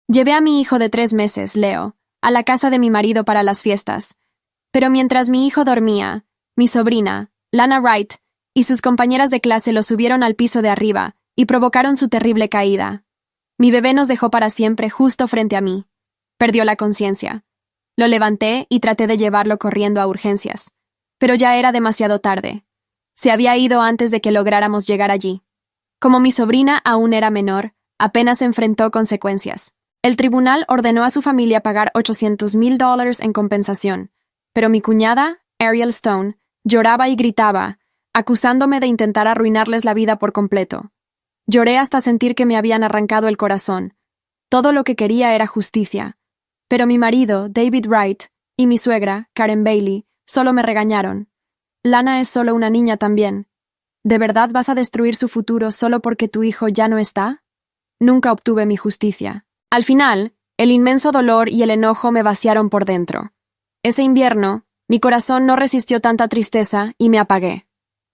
Llevé a mi hijo de 3 meses, Leo, a la casa de mi marido para las fiestas. Pero mientras mi hijo dormía, mi sobrina, Lana Wright, y sus compañeras de clase lo subieron al piso de arriba y provocaron su terrible caída. Mi bebé nos dejó para siempre justo frente a mí. Perdió la conciencia. Lo levanté y traté de llevarlo corriendo a urgencias, pero ya era demasiado tarde. Se había ido antes de que lográramos llegar allí. Como mi sobrina aún era menor, apenas enfrentó consecuencias. El tribunal ordenó a su familia pagar $800,000 en compensación, pero mi cuñada, Ariel Stone, lloraba y gritaba, acusándome de intentar arruinarles la vida por completo. Lloré hasta sentir que me habían arrancado el corazón. Todo lo que quería era justicia. Pero mi marido, David Wright, y mi suegra, Karen Bailey, solo me regañaron. Lana es solo una niña también. ¿De verdad vas a destruir su futuro solo porque tu hijo ya no está? Nunca obtuve mi justicia. Al final, el inmenso dolor y el enojo me vaciaron por dentro. Ese invierno, mi corazón no resistió tanta tristeza y me apagué.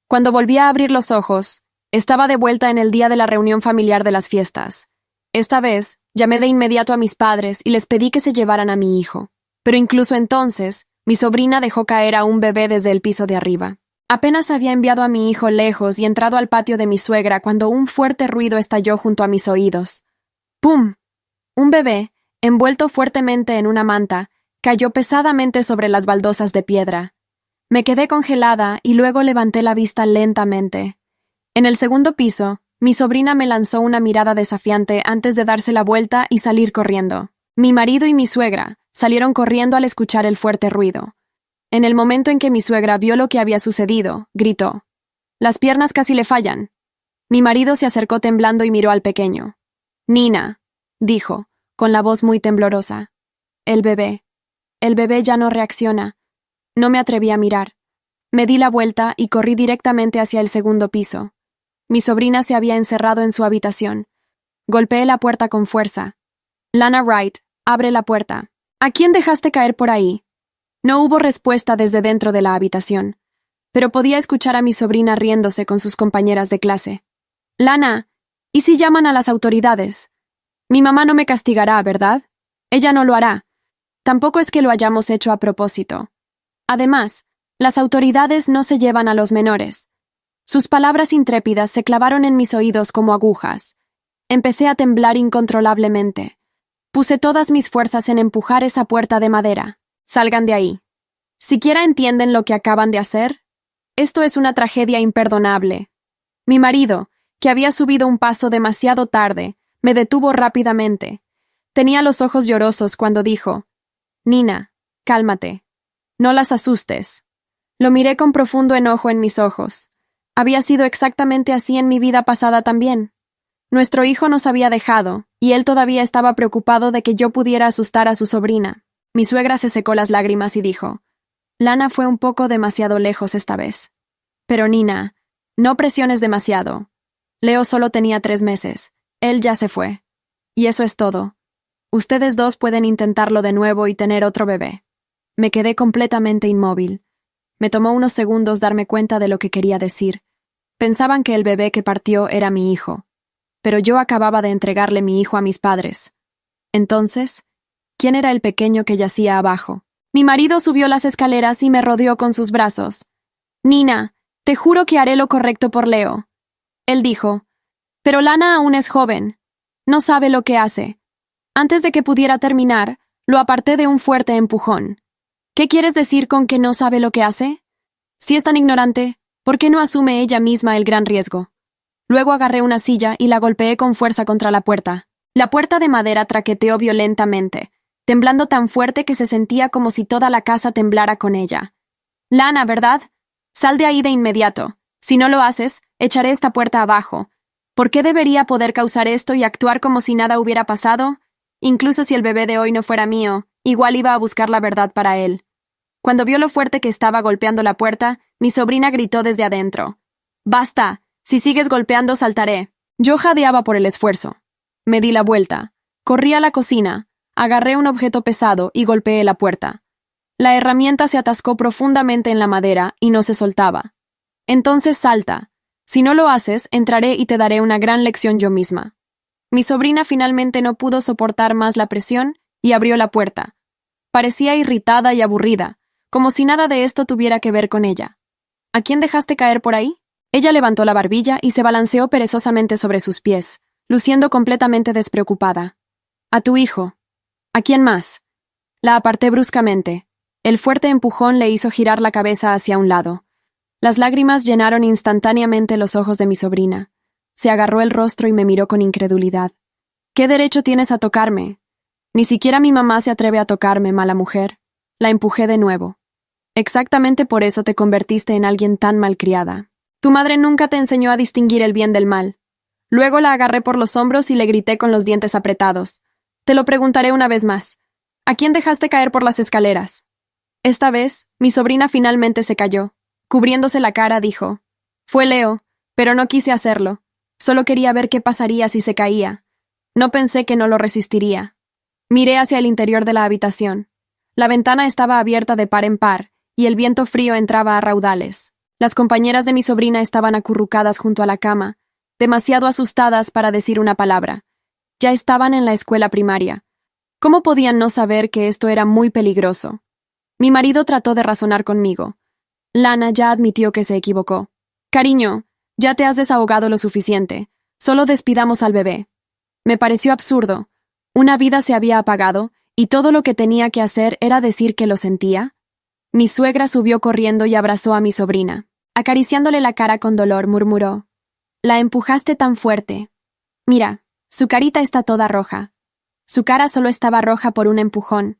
Cuando volví a abrir los ojos, estaba de vuelta en el día de la reunión familiar de las fiestas. Esta vez, llamé de inmediato a mis padres y les pedí que se llevaran a mi hijo. Pero incluso entonces, mi sobrina dejó caer a un bebé desde el piso de arriba. Apenas había enviado a mi hijo lejos y entrado al patio de mi suegra cuando un fuerte ruido estalló junto a mis oídos. ¡Pum! Un bebé, envuelto fuertemente en una manta, cayó pesadamente sobre las baldosas de piedra. Me quedé congelada y luego levanté la vista lentamente. En el segundo piso, mi sobrina me lanzó una mirada desafiante antes de darse la vuelta y salir corriendo. Mi marido y mi suegra salieron corriendo al escuchar el fuerte ruido. En el momento en que mi suegra vio lo que había sucedido, gritó: «Las piernas casi le fallan». Mi marido se acercó temblando y miró al pequeño. «Nina», dijo, con la voz muy temblorosa. El bebé ya no reacciona». No me atreví a mirar. Me di la vuelta y corrí directamente hacia el segundo piso. Mi sobrina se había encerrado en su habitación. Golpeé la puerta con fuerza. «Lana Wright, abre la puerta». «¿A quién dejaste caer por ahí?» No hubo respuesta desde dentro de la habitación, pero podía escuchar a mi sobrina riéndose con sus compañeras de clase. «Lana, ¿y si llaman a las autoridades? Mi mamá no me castigará, ¿verdad? Ella no lo hará. Tampoco es que lo hayamos hecho a propósito. Además, las autoridades no se llevan a los menores». Sus palabras intrépidas se clavaron en mis oídos como agujas. Empecé a temblar incontrolablemente. Puse todas mis fuerzas en empujar esa puerta de madera. «Salgan de ahí. ¿Siquiera entienden lo que acaban de hacer? Esto es una tragedia imperdonable». Mi marido, que había subido un paso demasiado tarde, me detuvo rápidamente. Tenía los ojos llorosos cuando dijo: «Nina, cálmate. No las asustes». Lo miré con profundo enojo en mis ojos. Había sido exactamente así en mi vida pasada también. Nuestro hijo nos había dejado, y él todavía estaba preocupado de que yo pudiera asustar a su sobrina. Mi suegra se secó las lágrimas y dijo: «Lana fue un poco demasiado lejos esta vez. Pero Nina, no presiones demasiado. Leo solo tenía 3 meses. Él ya se fue. Y eso es todo. Ustedes dos pueden intentarlo de nuevo y tener otro bebé». Me quedé completamente inmóvil. Me tomó unos segundos darme cuenta de lo que quería decir. Pensaban que el bebé que partió era mi hijo, pero yo acababa de entregarle mi hijo a mis padres. Entonces, ¿quién era el pequeño que yacía abajo? Mi marido subió las escaleras y me rodeó con sus brazos. «Nina, te juro que haré lo correcto por Leo». Él dijo: «Pero Lana aún es joven. No sabe lo que hace». Antes de que pudiera terminar, lo aparté de un fuerte empujón. «¿Qué quieres decir con que no sabe lo que hace? Si es tan ignorante, ¿por qué no asume ella misma el gran riesgo?» Luego agarré una silla y la golpeé con fuerza contra la puerta. La puerta de madera traqueteó violentamente, temblando tan fuerte que se sentía como si toda la casa temblara con ella. «Lana, ¿verdad? Sal de ahí de inmediato. Si no lo haces, echaré esta puerta abajo. ¿Por qué debería poder causar esto y actuar como si nada hubiera pasado? Incluso si el bebé de hoy no fuera mío, igual iba a buscar la verdad para él». Cuando vio lo fuerte que estaba golpeando la puerta, mi sobrina gritó desde adentro: «¡Basta! Si sigues golpeando, saltaré». Yo jadeaba por el esfuerzo. Me di la vuelta. Corrí a la cocina, agarré un objeto pesado y golpeé la puerta. La herramienta se atascó profundamente en la madera y no se soltaba. «Entonces salta. Si no lo haces, entraré y te daré una gran lección yo misma». Mi sobrina finalmente no pudo soportar más la presión y abrió la puerta. Parecía irritada y aburrida, como si nada de esto tuviera que ver con ella. ¿A quién dejaste caer por ahí? Ella levantó la barbilla y se balanceó perezosamente sobre sus pies, luciendo completamente despreocupada. A tu hijo. ¿A quién más? La aparté bruscamente. El fuerte empujón le hizo girar la cabeza hacia un lado. Las lágrimas llenaron instantáneamente los ojos de mi sobrina. Se agarró el rostro y me miró con incredulidad. ¿Qué derecho tienes a tocarme? Ni siquiera mi mamá se atreve a tocarme, mala mujer. La empujé de nuevo. Exactamente por eso te convertiste en alguien tan malcriada. Tu madre nunca te enseñó a distinguir el bien del mal. Luego la agarré por los hombros y le grité con los dientes apretados. Te lo preguntaré una vez más. ¿A quién dejaste caer por las escaleras? Esta vez, mi sobrina finalmente se cayó. Cubriéndose la cara, dijo: Fue Leo, pero no quise hacerlo. Solo quería ver qué pasaría si se caía. No pensé que no lo resistiría. Miré hacia el interior de la habitación. La ventana estaba abierta de par en par, y el viento frío entraba a raudales. Las compañeras de mi sobrina estaban acurrucadas junto a la cama, demasiado asustadas para decir una palabra. Ya estaban en la escuela primaria. ¿Cómo podían no saber que esto era muy peligroso? Mi marido trató de razonar conmigo. Lana ya admitió que se equivocó. Cariño, ya te has desahogado lo suficiente. Solo despidamos al bebé. Me pareció absurdo. Una vida se había apagado, y todo lo que tenía que hacer era decir que lo sentía. Mi suegra subió corriendo y abrazó a mi sobrina. Acariciándole la cara con dolor, murmuró: La empujaste tan fuerte. Mira, su carita está toda roja. Su cara solo estaba roja por un empujón,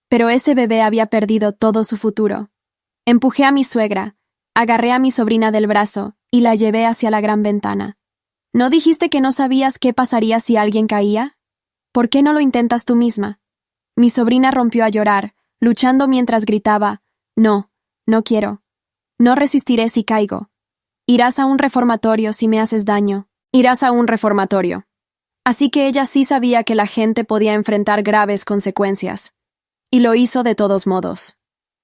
pero ese bebé había perdido todo su futuro. Empujé a mi suegra, agarré a mi sobrina del brazo y la llevé hacia la gran ventana. ¿No dijiste que no sabías qué pasaría si alguien caía? ¿Por qué no lo intentas tú misma? Mi sobrina rompió a llorar, luchando mientras gritaba: No, no quiero. No resistiré si caigo. Irás a un reformatorio si me haces daño. Irás a un reformatorio. Así que ella sí sabía que la gente podía enfrentar graves consecuencias. Y lo hizo de todos modos.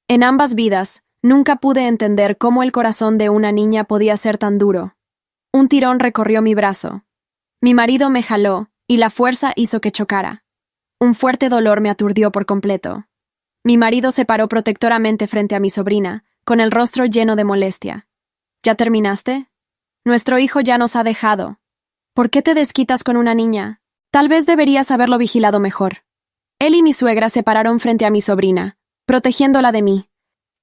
En ambas vidas, nunca pude entender cómo el corazón de una niña podía ser tan duro. Un tirón recorrió mi brazo. Mi marido me jaló, y la fuerza hizo que chocara. Un fuerte dolor me aturdió por completo. Mi marido se paró protectoramente frente a mi sobrina, con el rostro lleno de molestia. ¿Ya terminaste? Nuestro hijo ya nos ha dejado. ¿Por qué te desquitas con una niña? Tal vez deberías haberlo vigilado mejor. Él y mi suegra se pararon frente a mi sobrina, protegiéndola de mí.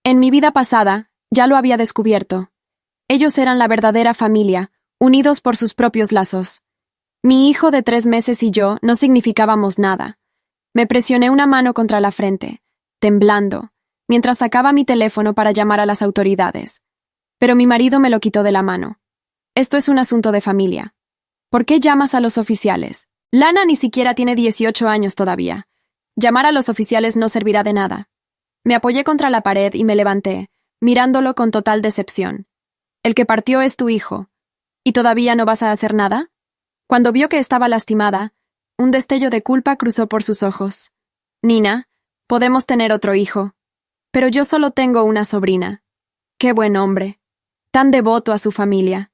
En mi vida pasada, ya lo había descubierto. Ellos eran la verdadera familia, unidos por sus propios lazos. Mi hijo de 3 meses y yo no significábamos nada. Me presioné una mano contra la frente, temblando, mientras sacaba mi teléfono para llamar a las autoridades. Pero mi marido me lo quitó de la mano. Esto es un asunto de familia. ¿Por qué llamas a los oficiales? Lana ni siquiera tiene 18 años todavía. Llamar a los oficiales no servirá de nada. Me apoyé contra la pared y me levanté, mirándolo con total decepción. El que partió es tu hijo. ¿Y todavía no vas a hacer nada? Cuando vio que estaba lastimada, un destello de culpa cruzó por sus ojos. Nina, podemos tener otro hijo. Pero yo solo tengo una sobrina. Qué buen hombre. Tan devoto a su familia.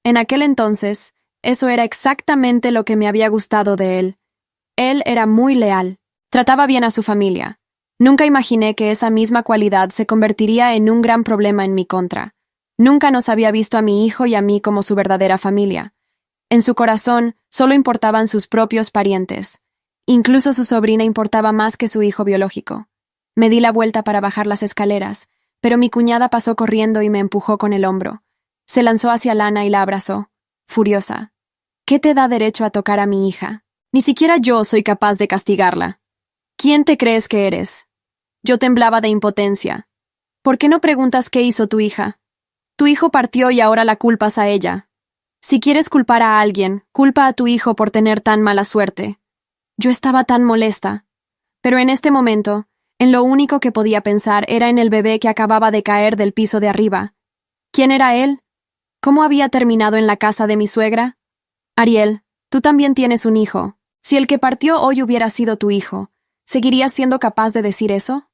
En aquel entonces, eso era exactamente lo que me había gustado de él. Él era muy leal. Trataba bien a su familia. Nunca imaginé que esa misma cualidad se convertiría en un gran problema en mi contra. Nunca nos había visto a mi hijo y a mí como su verdadera familia. En su corazón solo importaban sus propios parientes. Incluso su sobrina importaba más que su hijo biológico. Me di la vuelta para bajar las escaleras, pero mi cuñada pasó corriendo y me empujó con el hombro. Se lanzó hacia Lana y la abrazó, furiosa. ¿Qué te da derecho a tocar a mi hija? Ni siquiera yo soy capaz de castigarla. ¿Quién te crees que eres? Yo temblaba de impotencia. ¿Por qué no preguntas qué hizo tu hija? Tu hijo partió y ahora la culpas a ella. Si quieres culpar a alguien, culpa a tu hijo por tener tan mala suerte. Yo estaba tan molesta. Pero en este momento, en lo único que podía pensar era en el bebé que acababa de caer del piso de arriba. ¿Quién era él? ¿Cómo había terminado en la casa de mi suegra? Ariel, tú también tienes un hijo. Si el que partió hoy hubiera sido tu hijo, ¿seguirías siendo capaz de decir eso?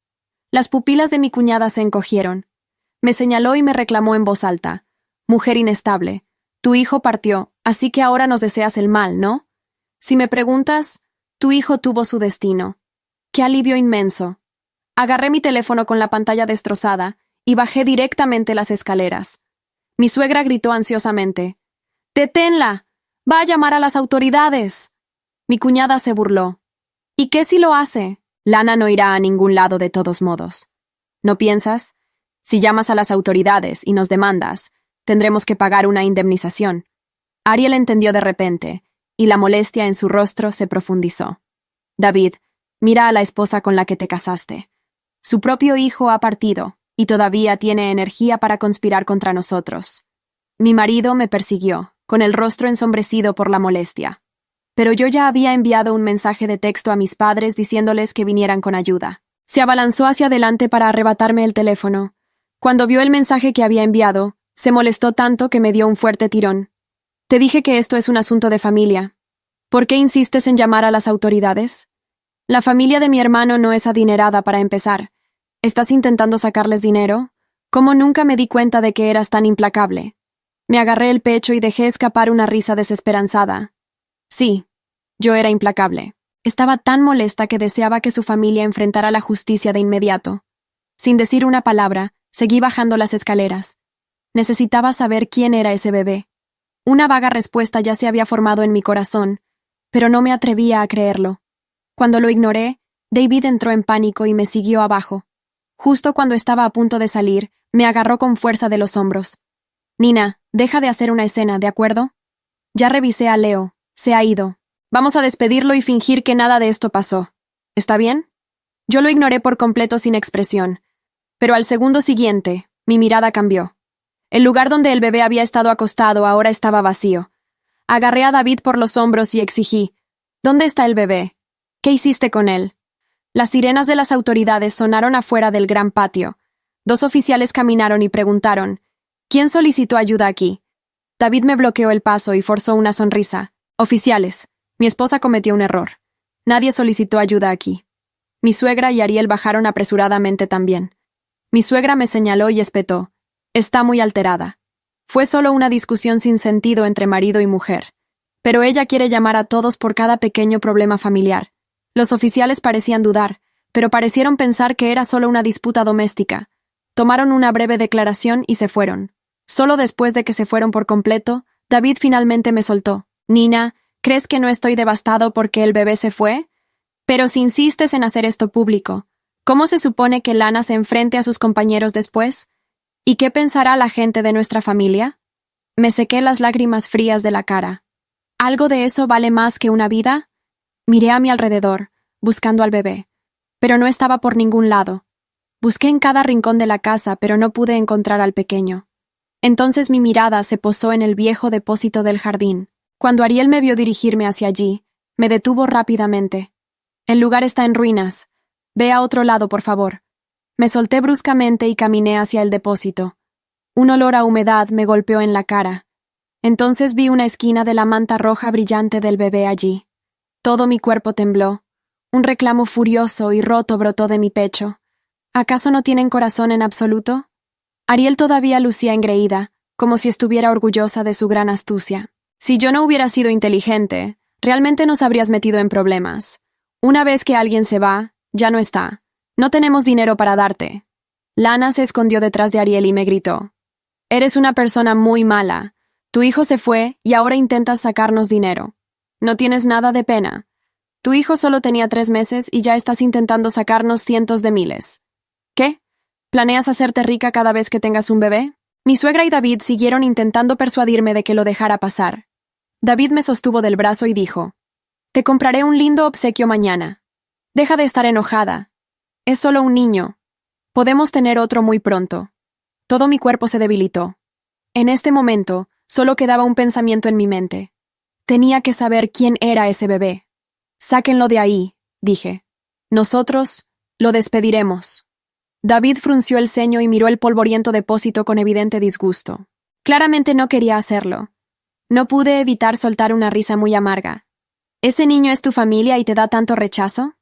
Las pupilas de mi cuñada se encogieron. Me señaló y me reclamó en voz alta. Mujer inestable, tu hijo partió, así que ahora nos deseas el mal, ¿no? Si me preguntas, tu hijo tuvo su destino. ¡Qué alivio inmenso! Agarré mi teléfono con la pantalla destrozada y bajé directamente las escaleras. Mi suegra gritó ansiosamente: «¡Deténla! ¡Va a llamar a las autoridades!». Mi cuñada se burló: «¿Y qué si lo hace? Lana no irá a ningún lado de todos modos. ¿No piensas? Si llamas a las autoridades y nos demandas, tendremos que pagar una indemnización». Ariel entendió de repente, y la molestia en su rostro se profundizó. «David, mira a la esposa con la que te casaste. Su propio hijo ha partido, y todavía tiene energía para conspirar contra nosotros. Mi marido me persiguió, con el rostro ensombrecido por la molestia. Pero yo ya había enviado un mensaje de texto a mis padres diciéndoles que vinieran con ayuda. Se abalanzó hacia adelante para arrebatarme el teléfono. Cuando vio el mensaje que había enviado, se molestó tanto que me dio un fuerte tirón. «Te dije que esto es un asunto de familia. ¿Por qué insistes en llamar a las autoridades? La familia de mi hermano no es adinerada para empezar. ¿Estás intentando sacarles dinero? ¿Cómo nunca me di cuenta de que eras tan implacable?». Me agarré el pecho y dejé escapar una risa desesperanzada. Sí, yo era implacable. Estaba tan molesta que deseaba que su familia enfrentara la justicia de inmediato. Sin decir una palabra, seguí bajando las escaleras. Necesitaba saber quién era ese bebé. Una vaga respuesta ya se había formado en mi corazón, pero no me atrevía a creerlo. Cuando lo ignoré, David entró en pánico y me siguió abajo. Justo cuando estaba a punto de salir, me agarró con fuerza de los hombros. «Nina, deja de hacer una escena, ¿de acuerdo? Ya revisé a Leo. Se ha ido. Vamos a despedirlo y fingir que nada de esto pasó. ¿Está bien?». Yo lo ignoré por completo sin expresión, pero al segundo siguiente, mi mirada cambió. El lugar donde el bebé había estado acostado ahora estaba vacío. Agarré a David por los hombros y exigí: «¿Dónde está el bebé? ¿Qué hiciste con él?». Las sirenas de las autoridades sonaron afuera del gran patio. 2 oficiales caminaron y preguntaron: «¿Quién solicitó ayuda aquí?». David me bloqueó el paso y forzó una sonrisa. «Oficiales, mi esposa cometió un error. Nadie solicitó ayuda aquí». Mi suegra y Ariel bajaron apresuradamente también. Mi suegra me señaló y espetó: «Está muy alterada. Fue solo una discusión sin sentido entre marido y mujer. Pero ella quiere llamar a todos por cada pequeño problema familiar». Los oficiales parecían dudar, pero parecieron pensar que era solo una disputa doméstica. Tomaron una breve declaración y se fueron. Solo después de que se fueron por completo, David finalmente me soltó: «Nina, ¿crees que no estoy devastado porque el bebé se fue? Pero si insistes en hacer esto público, ¿cómo se supone que Lana se enfrente a sus compañeros después? ¿Y qué pensará la gente de nuestra familia?». Me sequé las lágrimas frías de la cara. ¿Algo de eso vale más que una vida? Miré a mi alrededor, buscando al bebé, pero no estaba por ningún lado. Busqué en cada rincón de la casa, pero no pude encontrar al pequeño. Entonces mi mirada se posó en el viejo depósito del jardín. Cuando Ariel me vio dirigirme hacia allí, me detuvo rápidamente. «El lugar está en ruinas. Ve a otro lado, por favor». Me solté bruscamente y caminé hacia el depósito. Un olor a humedad me golpeó en la cara. Entonces vi una esquina de la manta roja brillante del bebé allí. Todo mi cuerpo tembló. Un reclamo furioso y roto brotó de mi pecho. ¿Acaso no tienen corazón en absoluto? Ariel todavía lucía engreída, como si estuviera orgullosa de su gran astucia. «Si yo no hubiera sido inteligente, realmente nos habrías metido en problemas. Una vez que alguien se va, ya no está. No tenemos dinero para darte». Lana se escondió detrás de Ariel y me gritó: «Eres una persona muy mala. Tu hijo se fue y ahora intentas sacarnos dinero. No tienes nada de pena. Tu hijo solo tenía 3 meses y ya estás intentando sacarnos cientos de miles. ¿Qué? ¿Planeas hacerte rica cada vez que tengas un bebé?». Mi suegra y David siguieron intentando persuadirme de que lo dejara pasar. David me sostuvo del brazo y dijo: «Te compraré un lindo obsequio mañana. Deja de estar enojada. Es solo un niño. Podemos tener otro muy pronto». Todo mi cuerpo se debilitó. En este momento, solo quedaba un pensamiento en mi mente. Tenía que saber quién era ese bebé. «Sáquenlo de ahí», dije. «Nosotros lo despediremos». David frunció el ceño y miró el polvoriento depósito con evidente disgusto. Claramente no quería hacerlo. No pude evitar soltar una risa muy amarga. «¿Ese niño es tu familia y te da tanto rechazo?».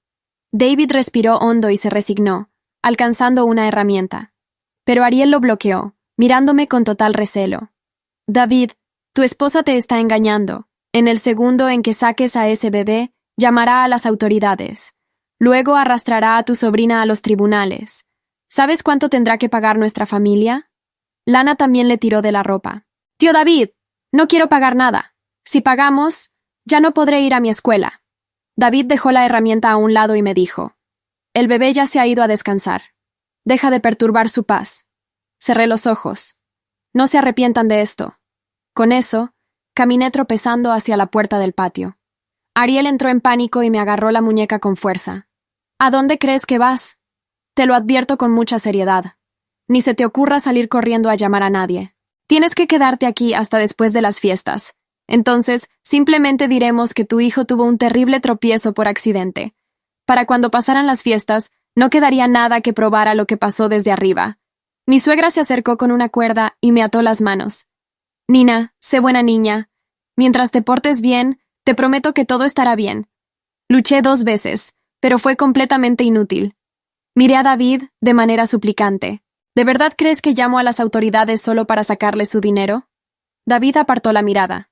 David respiró hondo y se resignó, alcanzando una herramienta. Pero Ariel lo bloqueó, mirándome con total recelo. «David, tu esposa te está engañando. En el segundo en que saques a ese bebé, llamará a las autoridades. Luego arrastrará a tu sobrina a los tribunales. ¿Sabes cuánto tendrá que pagar nuestra familia? Lana también le tiró de la ropa. Tío David, no quiero pagar nada. Si pagamos, ya no podré ir a mi escuela. David dejó la herramienta a un lado y me dijo: el bebé ya se ha ido a descansar. Deja de perturbar su paz. Cerré los ojos. No se arrepientan de esto. Con eso, caminé tropezando hacia la puerta del patio. Ariel entró en pánico y me agarró la muñeca con fuerza. ¿A dónde crees que vas? Te lo advierto con mucha seriedad. Ni se te ocurra salir corriendo a llamar a nadie. Tienes que quedarte aquí hasta después de las fiestas. Entonces, simplemente diremos que tu hijo tuvo un terrible tropiezo por accidente. Para cuando pasaran las fiestas, no quedaría nada que probara lo que pasó desde arriba. Mi suegra se acercó con una cuerda y me ató las manos. Nina, sé buena niña. Mientras te portes bien, te prometo que todo estará bien. Luché 2 veces, pero fue completamente inútil. Miré a David de manera suplicante. ¿De verdad crees que llamo a las autoridades solo para sacarle su dinero? David apartó la mirada.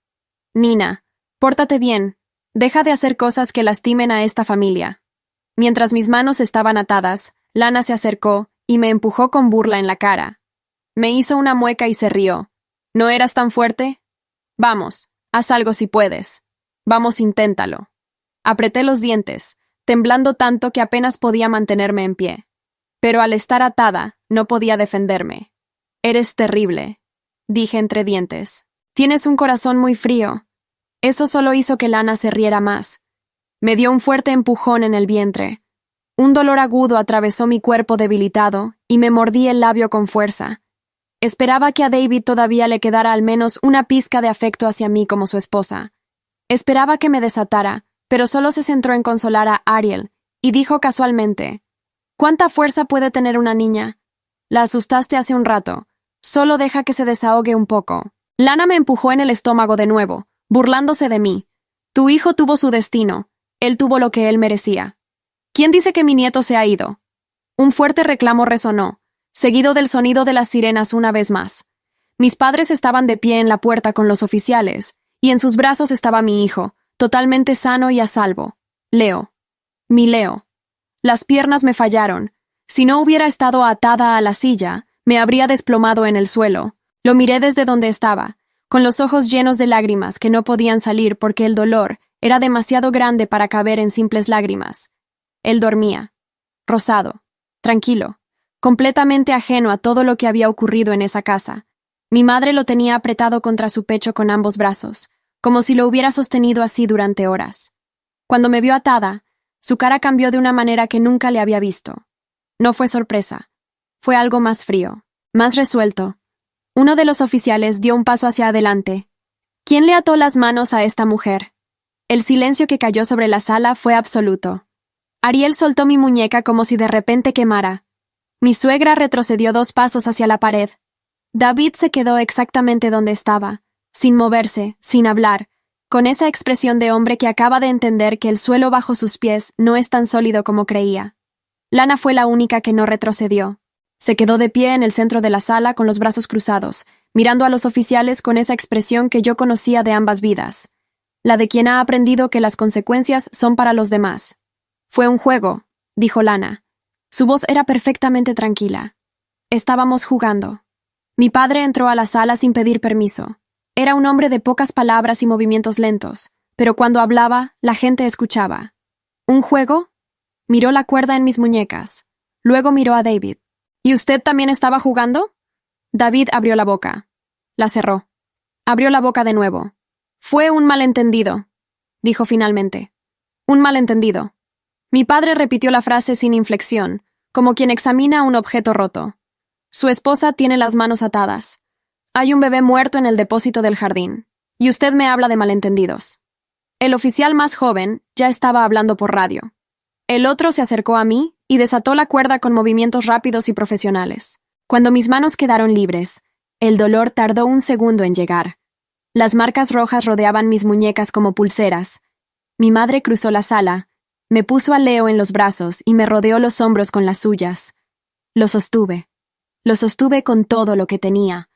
Nina, pórtate bien. Deja de hacer cosas que lastimen a esta familia. Mientras mis manos estaban atadas, Lana se acercó y me empujó con burla en la cara. Me hizo una mueca y se rió. ¿No eras tan fuerte? Vamos, haz algo si puedes. Vamos, inténtalo. Apreté los dientes, temblando tanto que apenas podía mantenerme en pie. Pero al estar atada, no podía defenderme. Eres terrible, dije entre dientes. Tienes un corazón muy frío. Eso solo hizo que Lana se riera más. Me dio un fuerte empujón en el vientre. Un dolor agudo atravesó mi cuerpo debilitado y me mordí el labio con fuerza. Esperaba que a David todavía le quedara al menos una pizca de afecto hacia mí como su esposa. Esperaba que me desatara, pero solo se centró en consolar a Ariel y dijo casualmente: ¿cuánta fuerza puede tener una niña? La asustaste hace un rato. Solo deja que se desahogue un poco. Lana me empujó en el estómago de nuevo, burlándose de mí. Tu hijo tuvo su destino. Él tuvo lo que él merecía. ¿Quién dice que mi nieto se ha ido? Un fuerte reclamo resonó, seguido del sonido de las sirenas una vez más. Mis padres estaban de pie en la puerta con los oficiales, y en sus brazos estaba mi hijo, totalmente sano y a salvo. Leo. Mi Leo. Las piernas me fallaron. Si no hubiera estado atada a la silla, me habría desplomado en el suelo. Lo miré desde donde estaba, con los ojos llenos de lágrimas que no podían salir porque el dolor era demasiado grande para caber en simples lágrimas. Él dormía, rosado, tranquilo, completamente ajeno a todo lo que había ocurrido en esa casa. Mi madre lo tenía apretado contra su pecho con ambos brazos, como si lo hubiera sostenido así durante horas. Cuando me vio atada, su cara cambió de una manera que nunca le había visto. No fue sorpresa. Fue algo más frío, más resuelto. Uno de los oficiales dio un paso hacia adelante. ¿Quién le ató las manos a esta mujer? El silencio que cayó sobre la sala fue absoluto. Ariel soltó mi muñeca como si de repente quemara. Mi suegra retrocedió 2 pasos hacia la pared. David se quedó exactamente donde estaba, sin moverse, sin hablar, con esa expresión de hombre que acaba de entender que el suelo bajo sus pies no es tan sólido como creía. Lana fue la única que no retrocedió. Se quedó de pie en el centro de la sala con los brazos cruzados, mirando a los oficiales con esa expresión que yo conocía de ambas vidas, la de quien ha aprendido que las consecuencias son para los demás. Fue un juego, dijo Lana. Su voz era perfectamente tranquila. Estábamos jugando. Mi padre entró a la sala sin pedir permiso. Era un hombre de pocas palabras y movimientos lentos, pero cuando hablaba, la gente escuchaba. ¿Un juego? Miró la cuerda en mis muñecas. Luego miró a David. ¿Y usted también estaba jugando? David abrió la boca. La cerró. Abrió la boca de nuevo. Fue un malentendido, dijo finalmente. Un malentendido. Mi padre repitió la frase sin inflexión, como quien examina un objeto roto. Su esposa tiene las manos atadas. Hay un bebé muerto en el depósito del jardín. Y usted me habla de malentendidos. El oficial más joven ya estaba hablando por radio. El otro se acercó a mí y desató la cuerda con movimientos rápidos y profesionales. Cuando mis manos quedaron libres, el dolor tardó un segundo en llegar. Las marcas rojas rodeaban mis muñecas como pulseras. Mi madre cruzó la sala, me puso a Leo en los brazos y me rodeó los hombros con las suyas. Lo sostuve. Lo sostuve con todo lo que tenía.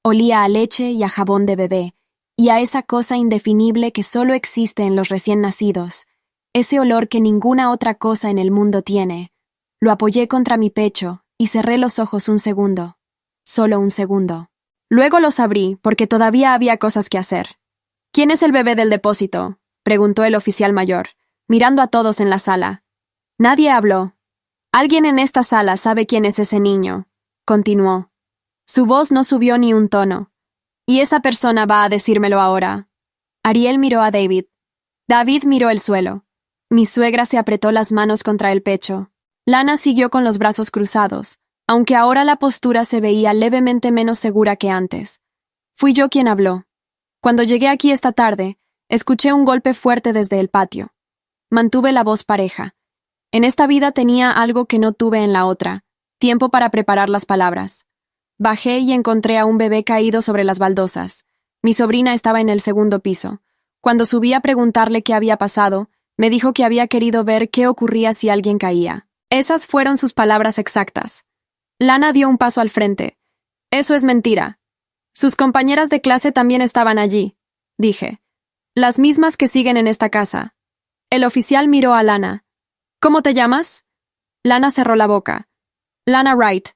Olía a leche y a jabón de bebé, y a esa cosa indefinible que solo existe en los recién nacidos, ese olor que ninguna otra cosa en el mundo tiene. Lo apoyé contra mi pecho y cerré los ojos un segundo. Solo un segundo. Luego los abrí porque todavía había cosas que hacer. ¿Quién es el bebé del depósito?, preguntó el oficial mayor, mirando a todos en la sala. Nadie habló. Alguien en esta sala sabe quién es ese niño, continuó. Su voz no subió ni un tono. Y esa persona va a decírmelo ahora. Ariel miró a David. David miró el suelo. Mi suegra se apretó las manos contra el pecho. Lana siguió con los brazos cruzados, aunque ahora la postura se veía levemente menos segura que antes. Fui yo quien habló. Cuando llegué aquí esta tarde, escuché un golpe fuerte desde el patio. Mantuve la voz pareja. En esta vida tenía algo que no tuve en la otra, tiempo para preparar las palabras. Bajé y encontré a un bebé caído sobre las baldosas. Mi sobrina estaba en el segundo piso. Cuando subí a preguntarle qué había pasado, me dijo que había querido ver qué ocurría si alguien caía. Esas fueron sus palabras exactas. Lana dio un paso al frente. Eso es mentira. Sus compañeras de clase también estaban allí, dije. Las mismas que siguen en esta casa. El oficial miró a Lana. ¿Cómo te llamas? Lana cerró la boca. Lana Wright,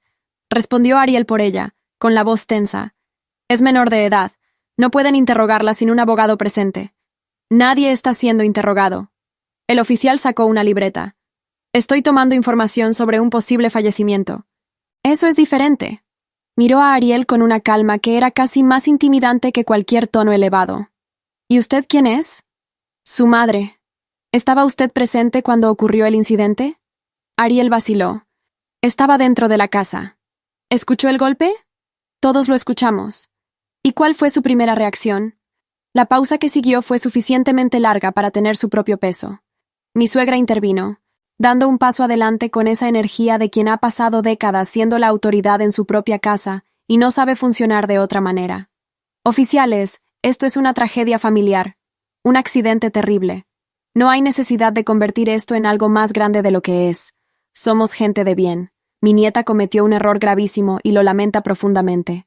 respondió Ariel por ella, con la voz tensa. Es menor de edad. No pueden interrogarla sin un abogado presente. Nadie está siendo interrogado. El oficial sacó una libreta. Estoy tomando información sobre un posible fallecimiento. Eso es diferente. Miró a Ariel con una calma que era casi más intimidante que cualquier tono elevado. ¿Y usted quién es? Su madre. ¿Estaba usted presente cuando ocurrió el incidente? Ariel vaciló. Estaba dentro de la casa. ¿Escuchó el golpe? Todos lo escuchamos. ¿Y cuál fue su primera reacción? La pausa que siguió fue suficientemente larga para tener su propio peso. Mi suegra intervino, dando un paso adelante con esa energía de quien ha pasado décadas siendo la autoridad en su propia casa y no sabe funcionar de otra manera. Oficiales, esto es una tragedia familiar, un accidente terrible. No hay necesidad de convertir esto en algo más grande de lo que es. Somos gente de bien. Mi nieta cometió un error gravísimo y lo lamenta profundamente.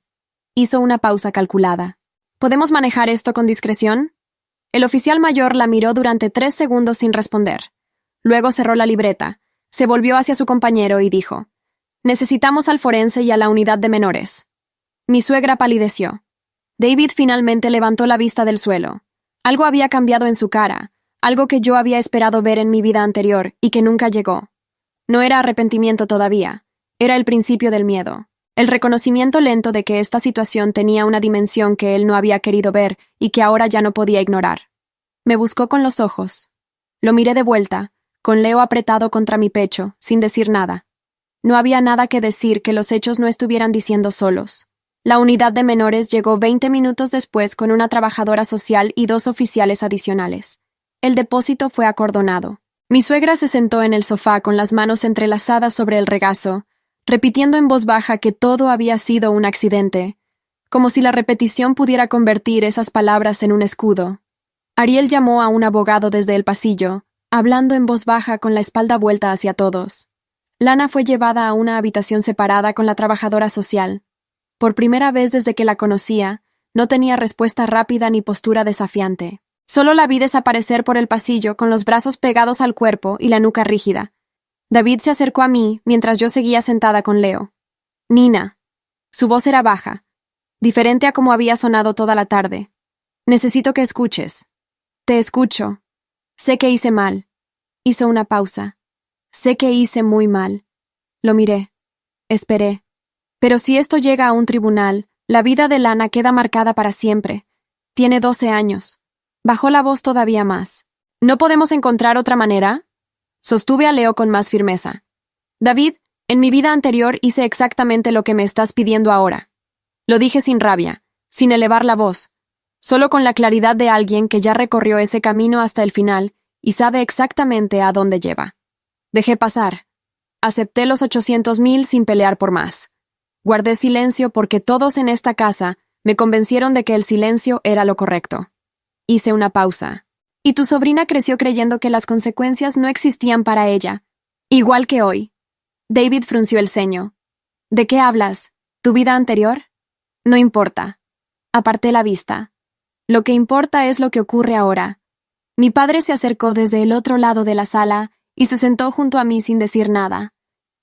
Hizo una pausa calculada. ¿Podemos manejar esto con discreción? El oficial mayor la miró durante 3 segundos sin responder. Luego cerró la libreta, se volvió hacia su compañero y dijo: Necesitamos al forense y a la unidad de menores. Mi suegra palideció. David finalmente levantó la vista del suelo. Algo había cambiado en su cara, algo que yo había esperado ver en mi vida anterior y que nunca llegó. No era arrepentimiento todavía, era el principio del miedo, el reconocimiento lento de que esta situación tenía una dimensión que él no había querido ver y que ahora ya no podía ignorar. Me buscó con los ojos. Lo miré de vuelta, con Leo apretado contra mi pecho, sin decir nada. No había nada que decir que los hechos no estuvieran diciendo solos. La unidad de menores llegó 20 minutos después con una trabajadora social y 2 oficiales adicionales. El depósito fue acordonado. Mi suegra se sentó en el sofá con las manos entrelazadas sobre el regazo, repitiendo en voz baja que todo había sido un accidente, como si la repetición pudiera convertir esas palabras en un escudo. Ariel llamó a un abogado desde el pasillo, hablando en voz baja con la espalda vuelta hacia todos. Lana fue llevada a una habitación separada con la trabajadora social. Por primera vez desde que la conocía, no tenía respuesta rápida ni postura desafiante. Solo la vi desaparecer por el pasillo con los brazos pegados al cuerpo y la nuca rígida. David se acercó a mí mientras yo seguía sentada con Leo. Nina. Su voz era baja, diferente a como había sonado toda la tarde. Necesito que escuches. Te escucho. Sé que hice mal. Hizo una pausa. Sé que hice muy mal. Lo miré. Esperé. Pero si esto llega a un tribunal, la vida de Lana queda marcada para siempre. Tiene 12 años. Bajó la voz todavía más. ¿No podemos encontrar otra manera? Sostuve a Leo con más firmeza. David, en mi vida anterior hice exactamente lo que me estás pidiendo ahora. Lo dije sin rabia, sin elevar la voz, solo con la claridad de alguien que ya recorrió ese camino hasta el final y sabe exactamente a dónde lleva. Dejé pasar. Acepté los 800,000 sin pelear por más. Guardé silencio porque todos en esta casa me convencieron de que el silencio era lo correcto. Hice una pausa. Y tu sobrina creció creyendo que las consecuencias no existían para ella, igual que hoy. David frunció el ceño. ¿De qué hablas? ¿Tu vida anterior? No importa. Aparté la vista. Lo que importa es lo que ocurre ahora. Mi padre se acercó desde el otro lado de la sala y se sentó junto a mí sin decir nada.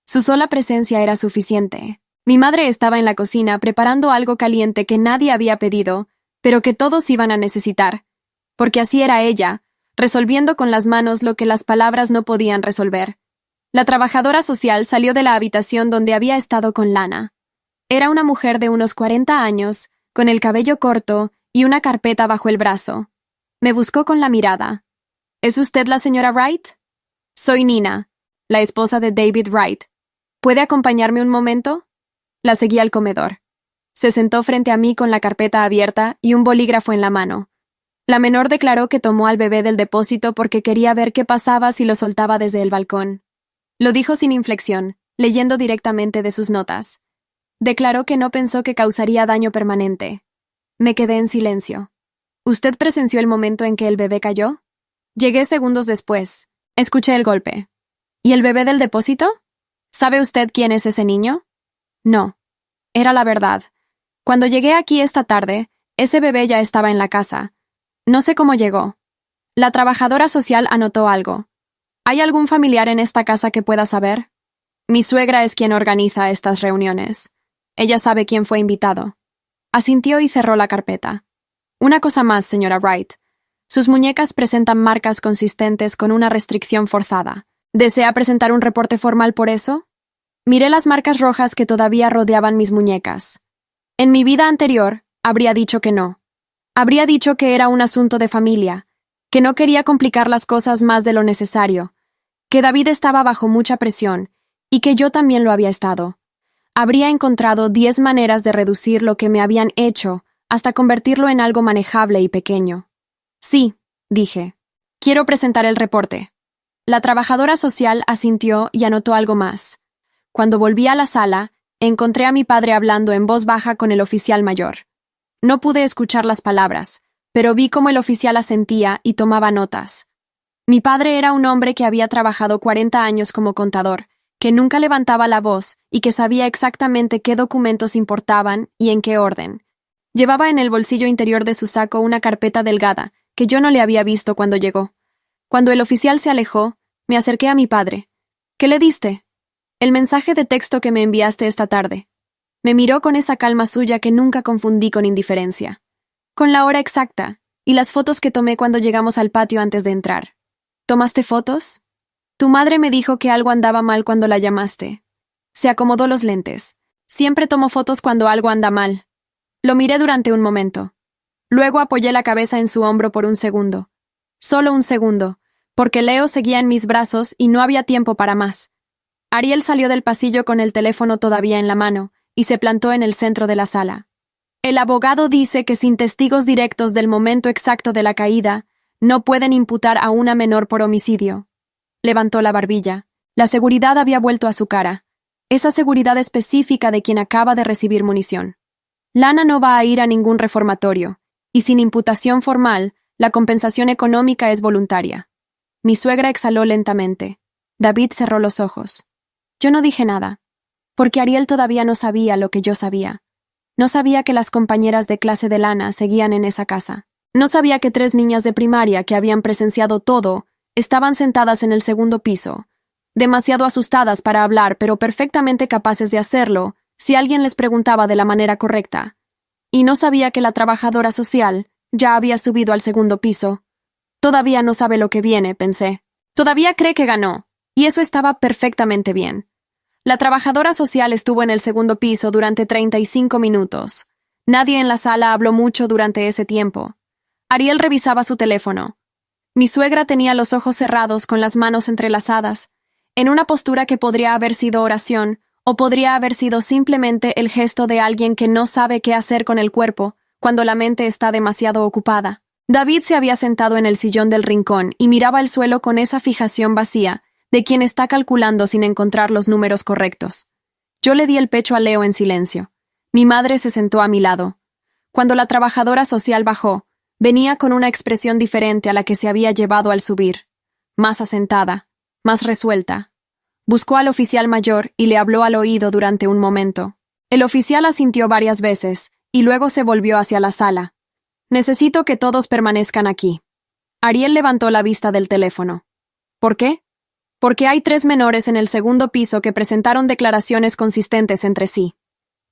Su sola presencia era suficiente. Mi madre estaba en la cocina preparando algo caliente que nadie había pedido, pero que todos iban a necesitar, porque así era ella, resolviendo con las manos lo que las palabras no podían resolver. La trabajadora social salió de la habitación donde había estado con Lana. Era una mujer de unos 40 años, con el cabello corto y una carpeta bajo el brazo. Me buscó con la mirada. ¿Es usted la señora Wright? Soy Nina, la esposa de David Wright. ¿Puede acompañarme un momento? La seguí al comedor. Se sentó frente a mí con la carpeta abierta y un bolígrafo en la mano. La menor declaró que tomó al bebé del depósito porque quería ver qué pasaba si lo soltaba desde el balcón. Lo dijo sin inflexión, leyendo directamente de sus notas. Declaró que no pensó que causaría daño permanente. Me quedé en silencio. ¿Usted presenció el momento en que el bebé cayó? Llegué segundos después. Escuché el golpe. ¿Y el bebé del depósito? ¿Sabe usted quién es ese niño? No. Era la verdad. Cuando llegué aquí esta tarde, ese bebé ya estaba en la casa. No sé cómo llegó. La trabajadora social anotó algo. ¿Hay algún familiar en esta casa que pueda saber? Mi suegra es quien organiza estas reuniones. Ella sabe quién fue invitado. Asintió y cerró la carpeta. Una cosa más, señora Wright. Sus muñecas presentan marcas consistentes con una restricción forzada. ¿Desea presentar un reporte formal por eso? Miré las marcas rojas que todavía rodeaban mis muñecas. En mi vida anterior, habría dicho que no. Habría dicho que era un asunto de familia, que no quería complicar las cosas más de lo necesario, que David estaba bajo mucha presión y que yo también lo había estado. Habría encontrado 10 maneras de reducir lo que me habían hecho hasta convertirlo en algo manejable y pequeño. Sí, dije. Quiero presentar el reporte. La trabajadora social asintió y anotó algo más. Cuando volví a la sala, encontré a mi padre hablando en voz baja con el oficial mayor. No pude escuchar las palabras, pero vi cómo el oficial asentía y tomaba notas. Mi padre era un hombre que había trabajado 40 años como contador, que nunca levantaba la voz y que sabía exactamente qué documentos importaban y en qué orden. Llevaba en el bolsillo interior de su saco una carpeta delgada, que yo no le había visto cuando llegó. Cuando el oficial se alejó, me acerqué a mi padre. ¿Qué le diste? El mensaje de texto que me enviaste esta tarde. Me miró con esa calma suya que nunca confundí con indiferencia. Con la hora exacta, y las fotos que tomé cuando llegamos al patio antes de entrar. ¿Tomaste fotos? Tu madre me dijo que algo andaba mal cuando la llamaste. Se acomodó los lentes. Siempre tomo fotos cuando algo anda mal. Lo miré durante un momento. Luego apoyé la cabeza en su hombro por un segundo. Solo un segundo, porque Leo seguía en mis brazos y no había tiempo para más. Ariel salió del pasillo con el teléfono todavía en la mano y se plantó en el centro de la sala. El abogado dice que sin testigos directos del momento exacto de la caída, no pueden imputar a una menor por homicidio. Levantó la barbilla. La seguridad había vuelto a su cara. Esa seguridad específica de quien acaba de recibir munición. Lana no va a ir a ningún reformatorio, y sin imputación formal, la compensación económica es voluntaria. Mi suegra exhaló lentamente. David cerró los ojos. Yo no dije nada, porque Ariel todavía no sabía lo que yo sabía. No sabía que las compañeras de clase de Lana seguían en esa casa. No sabía que 3 niñas de primaria que habían presenciado todo estaban sentadas en el segundo piso, demasiado asustadas para hablar, pero perfectamente capaces de hacerlo si alguien les preguntaba de la manera correcta. Y no sabía que la trabajadora social ya había subido al segundo piso. Todavía no sabe lo que viene, pensé. Todavía cree que ganó, y eso estaba perfectamente bien. La trabajadora social estuvo en el segundo piso durante 35 minutos. Nadie en la sala habló mucho durante ese tiempo. Ariel revisaba su teléfono. Mi suegra tenía los ojos cerrados con las manos entrelazadas, en una postura que podría haber sido oración o podría haber sido simplemente el gesto de alguien que no sabe qué hacer con el cuerpo cuando la mente está demasiado ocupada. David se había sentado en el sillón del rincón y miraba el suelo con esa fijación vacía de quien está calculando sin encontrar los números correctos. Yo le di el pecho a Leo en silencio. Mi madre se sentó a mi lado. Cuando la trabajadora social bajó, venía con una expresión diferente a la que se había llevado al subir. Más asentada, más resuelta. Buscó al oficial mayor y le habló al oído durante un momento. El oficial asintió varias veces y luego se volvió hacia la sala. Necesito que todos permanezcan aquí. Ariel levantó la vista del teléfono. ¿Por qué? Porque hay 3 menores en el segundo piso que presentaron declaraciones consistentes entre sí.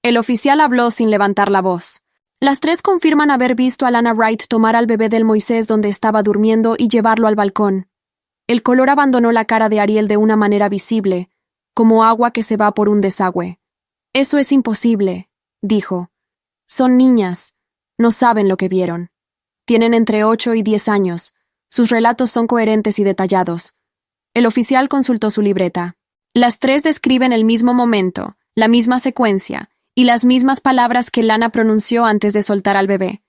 El oficial habló sin levantar la voz. Las 3 confirman haber visto a Lana Wright tomar al bebé del Moisés donde estaba durmiendo y llevarlo al balcón. El color abandonó la cara de Ariel de una manera visible, como agua que se va por un desagüe. Eso es imposible, dijo. Son niñas. No saben lo que vieron. Tienen entre 8 y 10 años. Sus relatos son coherentes y detallados. El oficial consultó su libreta. Las 3 describen el mismo momento, la misma secuencia, y las mismas palabras que Lana pronunció antes de soltar al bebé.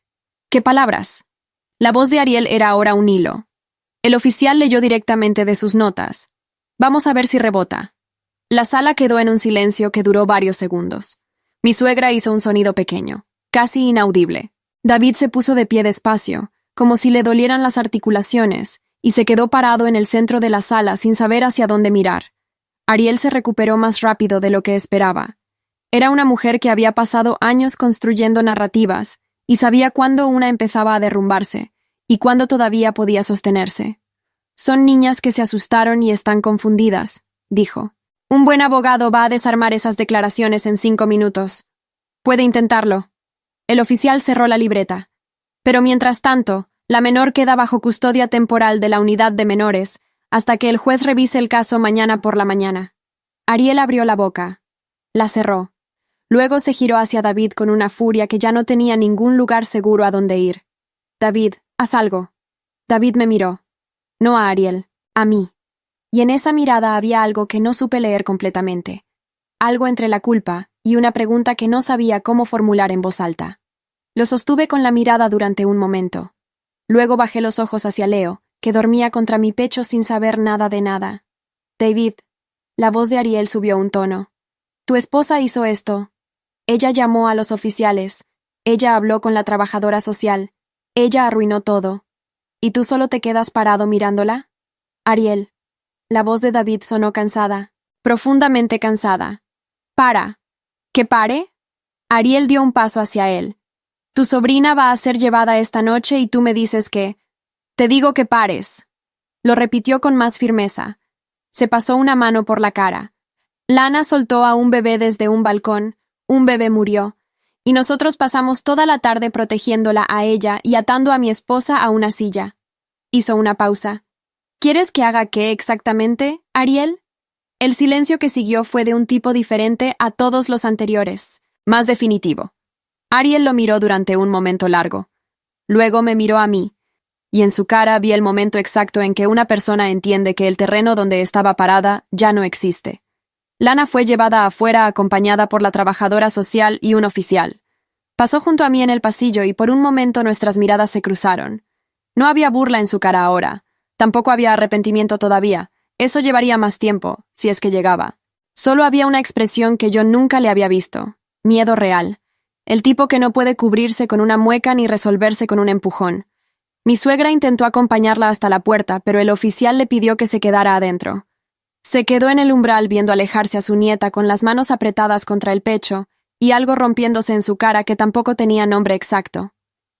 ¿Qué palabras? La voz de Ariel era ahora un hilo. El oficial leyó directamente de sus notas. Vamos a ver si rebota. La sala quedó en un silencio que duró varios segundos. Mi suegra hizo un sonido pequeño, casi inaudible. David se puso de pie despacio, como si le dolieran las articulaciones, y se quedó parado en el centro de la sala sin saber hacia dónde mirar. Ariel se recuperó más rápido de lo que esperaba. Era una mujer que había pasado años construyendo narrativas, y sabía cuándo una empezaba a derrumbarse, y cuándo todavía podía sostenerse. Son niñas que se asustaron y están confundidas, dijo. Un buen abogado va a desarmar esas declaraciones en 5 minutos. Puede intentarlo. El oficial cerró la libreta. Pero mientras tanto, la menor queda bajo custodia temporal de la unidad de menores hasta que el juez revise el caso mañana por la mañana. Ariel abrió la boca. La cerró. Luego se giró hacia David con una furia que ya no tenía ningún lugar seguro a donde ir. David, haz algo. David me miró. No a Ariel, a mí. Y en esa mirada había algo que no supe leer completamente. Algo entre la culpa y una pregunta que no sabía cómo formular en voz alta. Lo sostuve con la mirada durante un momento. Luego bajé los ojos hacia Leo, que dormía contra mi pecho sin saber nada de nada. David. La voz de Ariel subió un tono. Tu esposa hizo esto. Ella llamó a los oficiales. Ella habló con la trabajadora social. Ella arruinó todo. ¿Y tú solo te quedas parado mirándola? Ariel. La voz de David sonó cansada, profundamente cansada. Para. ¿Que pare? Ariel dio un paso hacia él. Tu sobrina va a ser llevada esta noche y tú me dices que... Te digo que pares. Lo repitió con más firmeza. Se pasó una mano por la cara. Lana soltó a un bebé desde un balcón, un bebé murió, y nosotros pasamos toda la tarde protegiéndola a ella y atando a mi esposa a una silla. Hizo una pausa. ¿Quieres que haga qué exactamente, Ariel? El silencio que siguió fue de un tipo diferente a todos los anteriores, más definitivo. Ariel lo miró durante un momento largo. Luego me miró a mí, y en su cara vi el momento exacto en que una persona entiende que el terreno donde estaba parada ya no existe. Lana fue llevada afuera acompañada por la trabajadora social y un oficial. Pasó junto a mí en el pasillo y por un momento nuestras miradas se cruzaron. No había burla en su cara ahora. Tampoco había arrepentimiento todavía. Eso llevaría más tiempo, si es que llegaba. Solo había una expresión que yo nunca le había visto. Miedo real. El tipo que no puede cubrirse con una mueca ni resolverse con un empujón. Mi suegra intentó acompañarla hasta la puerta, pero el oficial le pidió que se quedara adentro. Se quedó en el umbral viendo alejarse a su nieta con las manos apretadas contra el pecho y algo rompiéndose en su cara que tampoco tenía nombre exacto.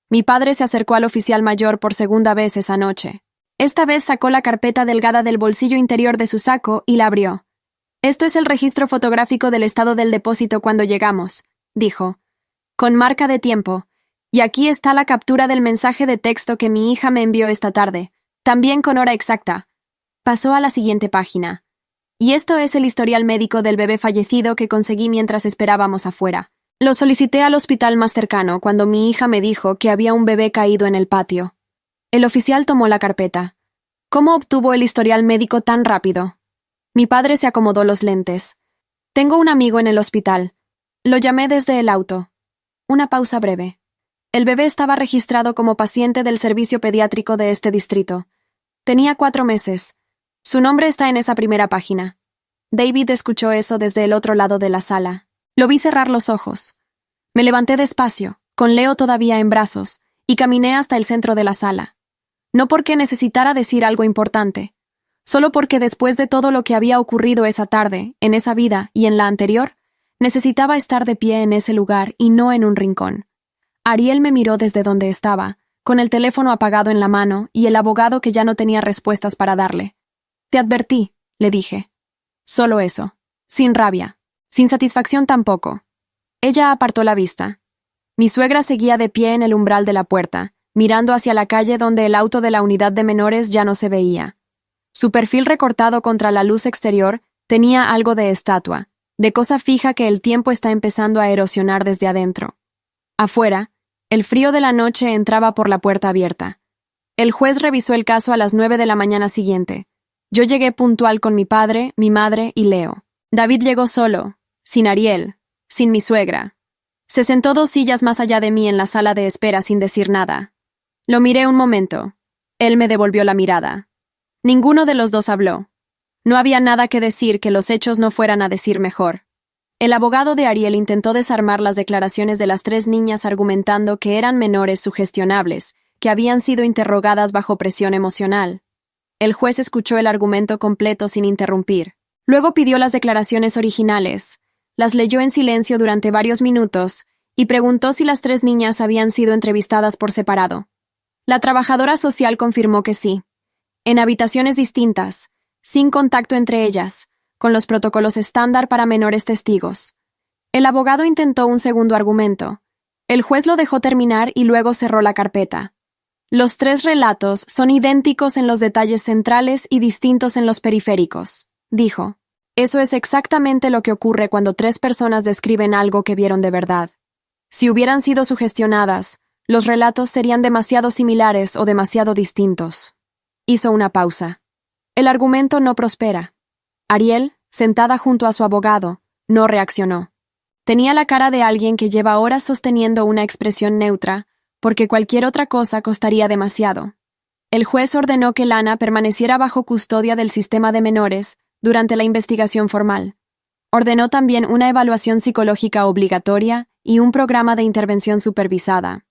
Mi padre se acercó al oficial mayor por segunda vez esa noche. Esta vez sacó la carpeta delgada del bolsillo interior de su saco y la abrió. Esto es el registro fotográfico del estado del depósito cuando llegamos, dijo, con marca de tiempo, y aquí está la captura del mensaje de texto que mi hija me envió esta tarde, también con hora exacta. Pasó a la siguiente página. Y esto es el historial médico del bebé fallecido que conseguí mientras esperábamos afuera. Lo solicité al hospital más cercano cuando mi hija me dijo que había un bebé caído en el patio. El oficial tomó la carpeta. ¿Cómo obtuvo el historial médico tan rápido? Mi padre se acomodó los lentes. Tengo un amigo en el hospital. Lo llamé desde el auto. Una pausa breve. El bebé estaba registrado como paciente del servicio pediátrico de este distrito. Tenía 4 meses. Su nombre está en esa primera página. David escuchó eso desde el otro lado de la sala. Lo vi cerrar los ojos. Me levanté despacio, con Leo todavía en brazos, y caminé hasta el centro de la sala. No porque necesitara decir algo importante, solo porque después de todo lo que había ocurrido esa tarde, en esa vida y en la anterior, necesitaba estar de pie en ese lugar y no en un rincón. Ariel me miró desde donde estaba, con el teléfono apagado en la mano y el abogado que ya no tenía respuestas para darle. «Te advertí», le dije. Solo eso. Sin rabia. Sin satisfacción tampoco. Ella apartó la vista. Mi suegra seguía de pie en el umbral de la puerta, mirando hacia la calle donde el auto de la unidad de menores ya no se veía. Su perfil recortado contra la luz exterior tenía algo de estatua, de cosa fija que el tiempo está empezando a erosionar desde adentro. Afuera, el frío de la noche entraba por la puerta abierta. El juez revisó el caso a las 9 de la mañana siguiente. Yo llegué puntual con mi padre, mi madre y Leo. David llegó solo, sin Ariel, sin mi suegra. Se sentó 2 sillas más allá de mí en la sala de espera sin decir nada. Lo miré un momento. Él me devolvió la mirada. Ninguno de los dos habló. No había nada que decir que los hechos no fueran a decir mejor. El abogado de Ariel intentó desarmar las declaraciones de las 3 niñas argumentando que eran menores sugestionables, que habían sido interrogadas bajo presión emocional. El juez escuchó el argumento completo sin interrumpir. Luego pidió las declaraciones originales, las leyó en silencio durante varios minutos y preguntó si las 3 niñas habían sido entrevistadas por separado. La trabajadora social confirmó que sí, en habitaciones distintas, sin contacto entre ellas, con los protocolos estándar para menores testigos. El abogado intentó un segundo argumento. El juez lo dejó terminar y luego cerró la carpeta. Los 3 relatos son idénticos en los detalles centrales y distintos en los periféricos, dijo. Eso es exactamente lo que ocurre cuando 3 personas describen algo que vieron de verdad. Si hubieran sido sugestionadas, los relatos serían demasiado similares o demasiado distintos. Hizo una pausa. El argumento no prospera. Ariel, sentada junto a su abogado, no reaccionó. Tenía la cara de alguien que lleva horas sosteniendo una expresión neutra, porque cualquier otra cosa costaría demasiado. El juez ordenó que Lana permaneciera bajo custodia del sistema de menores durante la investigación formal. Ordenó también una evaluación psicológica obligatoria y un programa de intervención supervisada.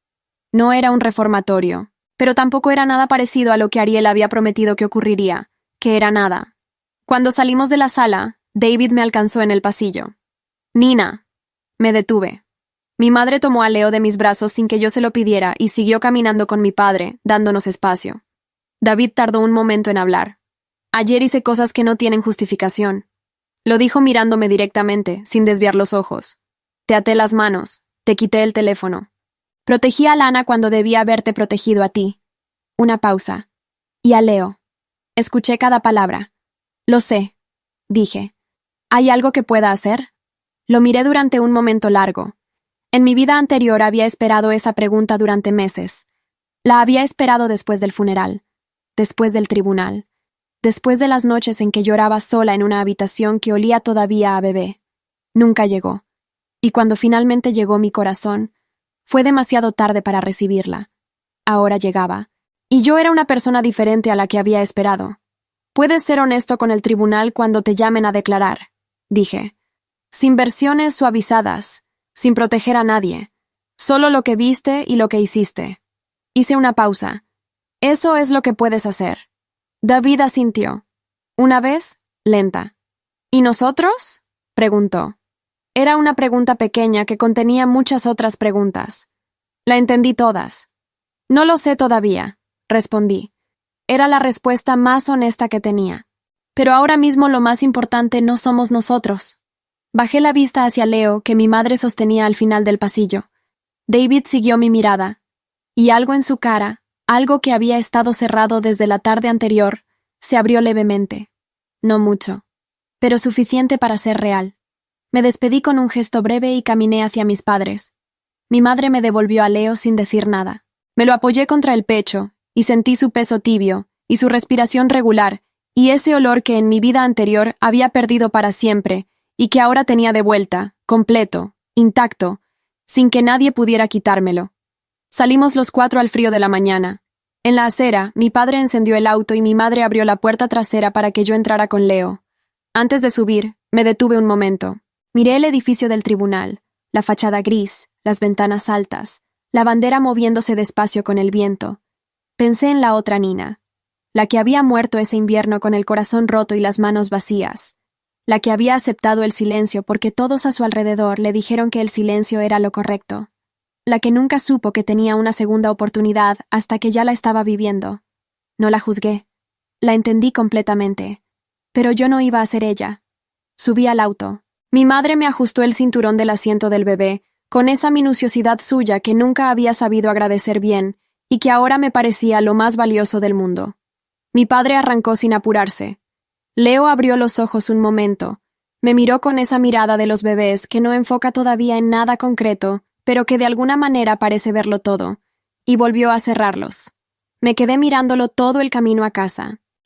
No era un reformatorio, pero tampoco era nada parecido a lo que Ariel había prometido que ocurriría, que era nada. Cuando salimos de la sala, David me alcanzó en el pasillo. «Nina». Me detuve. Mi madre tomó a Leo de mis brazos sin que yo se lo pidiera y siguió caminando con mi padre, dándonos espacio. David tardó un momento en hablar. «Ayer hice cosas que no tienen justificación». Lo dijo mirándome directamente, sin desviar los ojos. «Te até las manos, te quité el teléfono. Protegí a Lana cuando debía haberte protegido a ti». Una pausa. «Y a Leo». Escuché cada palabra. «Lo sé», dije. «¿Hay algo que pueda hacer?» Lo miré durante un momento largo. En mi vida anterior había esperado esa pregunta durante meses. La había esperado después del funeral, después del tribunal, después de las noches en que lloraba sola en una habitación que olía todavía a bebé. Nunca llegó. Y cuando finalmente llegó mi corazón, fue demasiado tarde para recibirla. Ahora llegaba. Y yo era una persona diferente a la que había esperado. «Puedes ser honesto con el tribunal cuando te llamen a declarar», dije. «Sin versiones suavizadas, sin proteger a nadie. Solo lo que viste y lo que hiciste». Hice una pausa. «Eso es lo que puedes hacer». David asintió. Una vez, lenta. «¿Y nosotros?», preguntó. Era una pregunta pequeña que contenía muchas otras preguntas. La entendí todas. «No lo sé todavía», respondí. Era la respuesta más honesta que tenía. Pero ahora mismo lo más importante no somos nosotros. Bajé la vista hacia Leo, que mi madre sostenía al final del pasillo. David siguió mi mirada, y algo en su cara, algo que había estado cerrado desde la tarde anterior, se abrió levemente. No mucho, pero suficiente para ser real. Me despedí con un gesto breve y caminé hacia mis padres. Mi madre me devolvió a Leo sin decir nada. Me lo apoyé contra el pecho, y sentí su peso tibio, y su respiración regular, y ese olor que en mi vida anterior había perdido para siempre, y que ahora tenía de vuelta, completo, intacto, sin que nadie pudiera quitármelo. Salimos los 4 al frío de la mañana. En la acera, mi padre encendió el auto y mi madre abrió la puerta trasera para que yo entrara con Leo. Antes de subir, me detuve un momento. Miré el edificio del tribunal, la fachada gris, las ventanas altas, la bandera moviéndose despacio con el viento. Pensé en la otra Nina, la que había muerto ese invierno con el corazón roto y las manos vacías, la que había aceptado el silencio porque todos a su alrededor le dijeron que el silencio era lo correcto. la que nunca supo que tenía una segunda oportunidad hasta que ya la estaba viviendo. No la juzgué. La entendí completamente. Pero yo no iba a ser ella. Subí al auto. Mi madre me ajustó el cinturón del asiento del bebé, con esa minuciosidad suya que nunca había sabido agradecer bien y que ahora me parecía lo más valioso del mundo. Mi padre arrancó sin apurarse. Leo abrió los ojos un momento. Me miró con esa mirada de los bebés que no enfoca todavía en nada concreto, pero que de alguna manera parece verlo todo, y volvió a cerrarlos. Me quedé mirándolo todo el camino a casa.